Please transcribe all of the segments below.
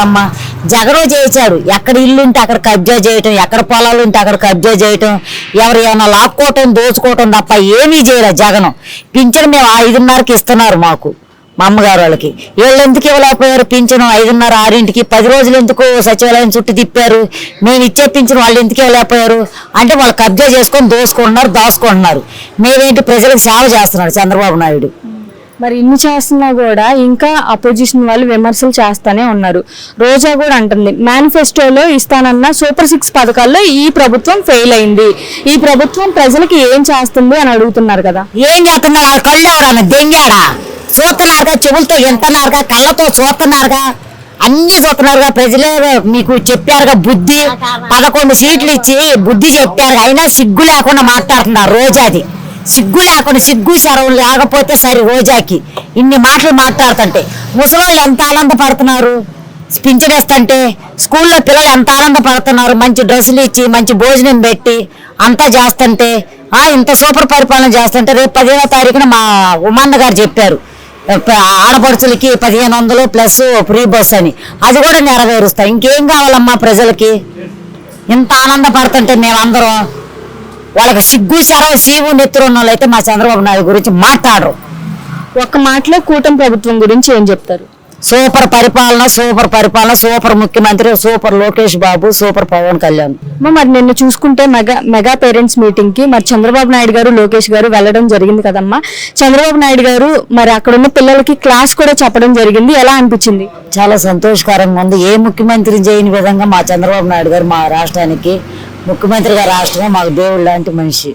అమ్మ జగన్ చేయించాడు. ఎక్కడ ఇల్లు ఉంటే అక్కడ కబ్జా చేయటం, ఎక్కడ పొలాలు ఉంటే అక్కడ కబ్జా చేయటం, ఎవరు ఏమైనా లాక్కోవటం దోచుకోవటం తప్ప ఏమీ చేయలేదు జగన్. పింఛను మేము 5:30కి ఇస్తున్నారు మాకు, మా అమ్మగారు వాళ్ళకి. వీళ్ళు ఎందుకు ఇవ్వలేకపోయారు పింఛను? 5:30 6ంటికి 10 రోజులు ఎందుకు సచివాలయం చుట్టూ తిప్పారు? మేము ఇచ్చే పింఛను వాళ్ళు ఎందుకు ఇవ్వలేకపోయారు అంటే వాళ్ళు కబ్జా చేసుకొని దోసుకుంటున్నారు, దాచుకుంటున్నారు. మేమేంటి ప్రజలకు సేవ చేస్తున్నాడు చంద్రబాబు నాయుడు. మరి ఇన్ని చేస్తున్నా కూడా ఇంకా అపోజిషన్ వాళ్ళు విమర్శలు చేస్తానే ఉన్నారు. రోజా కూడా అంటుంది మేనిఫెస్టోలో ఇస్తానన్న సూపర్ 6 పథకాల్లో ఈ ప్రభుత్వం ఫెయిల్ అయింది, ఈ ప్రభుత్వం ప్రజలకి ఏం చేస్తుంది అని అడుగుతున్నారు కదా. ఏం చేస్తున్నారు? ఆ కళ్ళు ఎవరన్నా దెంగాడా? చూస్తున్నారుగా, చెవులతో వింటున్నారుగా, కళ్ళతో చూస్తున్నారుగా, అన్ని చూస్తున్నారుగా. ప్రజలే మీకు చెప్పారుగా బుద్ధి, 11 సీట్లు ఇచ్చి బుద్ధి చెప్పారు. అయినా సిగ్గు లేకుండా మాట్లాడుతున్నారు రోజాది. సిగ్గు లేకుండా, సిగ్గు శరం లేకపోతే సరే రోజాకి ఇన్ని మాటలు మాట్లాడుతుంటే. ముసలోళ్ళు ఎంత ఆనందపడుతున్నారు పింఛన్ ఇస్తుంటే, స్కూల్లో పిల్లలు ఎంత ఆనందపడుతున్నారు. మంచి డ్రెస్సులు ఇచ్చి మంచి భోజనం పెట్టి అంతా చేస్తుంటే, ఇంత సూపర్ పరిపాలన చేస్తుంటే. రేపు 15వ తారీఖున మా ఉమాన్న గారు చెప్పారు ఆడపడుచులకి 1500 ప్లస్ ఫ్రీ బస్ అని. అది కూడా నెరవేరుస్తాం. ఇంకేం కావాలమ్మా ప్రజలకి? ఇంత ఆనందపడుతుంటే మేమందరం వాళ్ళకి సిగ్గు శరం సీవు నెత్తురున్న వాళ్ళు అయితే మా చంద్రబాబు నాయుడు గురించి మాట్లాడరు. ఒక్క మాటలో కూటమి ప్రభుత్వం గురించి ఏం చెప్తారు? సూపర్ పరిపాలన, సూపర్ పరిపాలన, సూపర్ ముఖ్యమంత్రి, సూపర్ లోకేష్ బాబు, సూపర్ పవన్ కళ్యాణ్. మరి నిన్న చూసుకుంటే మెగా పేరెంట్స్ మీటింగ్ కి మరి చంద్రబాబు నాయుడు గారు, లోకేష్ గారు వెళ్ళడం జరిగింది కదమ్మా. చంద్రబాబు నాయుడు గారు మరి అక్కడున్న పిల్లలకి క్లాస్ కూడా చెప్పడం జరిగింది. ఎలా అనిపించింది? చాలా సంతోషకరంగా ఉంది. ఏ ముఖ్యమంత్రి చేయని విధంగా మా చంద్రబాబు నాయుడు గారు మా రాష్ట్రానికి ముఖ్యమంత్రిగా, రాష్ట్రమే మాకు దేవుడు లాంటి మనిషి.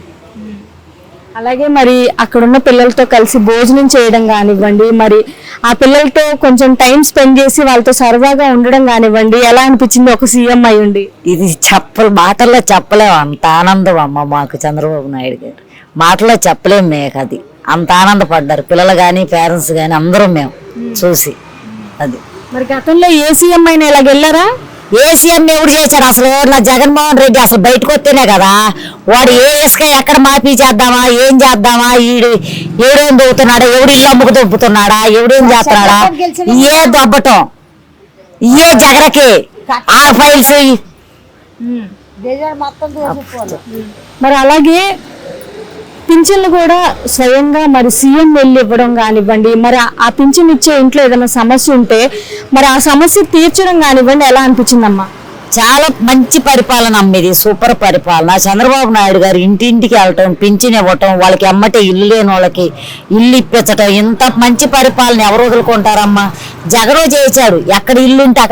అలాగే మరి అక్కడున్న పిల్లలతో కలిసి భోజనం చేయడం కానివ్వండి, మరి ఆ పిల్లలతో కొంచెం టైం స్పెండ్ చేసి వాళ్ళతో సరదాగా ఉండడం కానివ్వండి, ఎలా అనిపించింది ఒక సీఎం అయి ఉండి? ఇది మాటల్లో చెప్పలేము. అంత ఆనందం అమ్మ మాకు చంద్రబాబు నాయుడు గారు, మాటల్లో చెప్పలేము. మేకు అది అంత ఆనందపడ్డారు పిల్లలు కానీ పేరెంట్స్ కానీ అందరం మేము చూసి. అది మరి గతంలో ఏ సీఎం అయినా ఇలాగ వెళ్ళారా? ఏ సీఎం ఎవడు చేశారు అసలు? నా జగన్మోహన్ రెడ్డి అసలు బయటకు వస్తేనే కదా వాడు ఏ ఇసుక ఎక్కడ మాఫీ చేద్దామా, ఏం చేద్దామా, ఎవడేం దొబ్బుతున్నాడా, ఎవడు ఇల్లు అమ్ముకు దొబ్బుతున్నాడా, ఎవడేం చేస్తున్నాడా, ఏ దొబ్బటం, ఏ జగరకి ఆ ఫైల్స్. మరి అలాగే పింఛన్లు కూడా స్వయంగా మరి సీఎం వెళ్ళి ఇవ్వడం కానివ్వండి, మరి ఆ పింఛన్ ఇచ్చే ఇంట్లో ఏదైనా సమస్య ఉంటే మరి ఆ సమస్య తీర్చడం కానివ్వండి, ఎలా అనిపించిందమ్మా? చాలా మంచి పరిపాలన అమ్మేది, సూపర్ పరిపాలన. చంద్రబాబు నాయుడు గారు ఇంటింటికి వెళ్ళటం, పింఛన్ ఇవ్వటం, వాళ్ళకి అమ్మటే ఇల్లు లేని వాళ్ళకి ఇల్లు ఇప్పించటం, ఇంత మంచి పరిపాలన ఎవరు వదులుకుంటారమ్మా? జగన్ చేయించాడు. ఎక్కడ ఇల్లు ఉంటే అక్కడ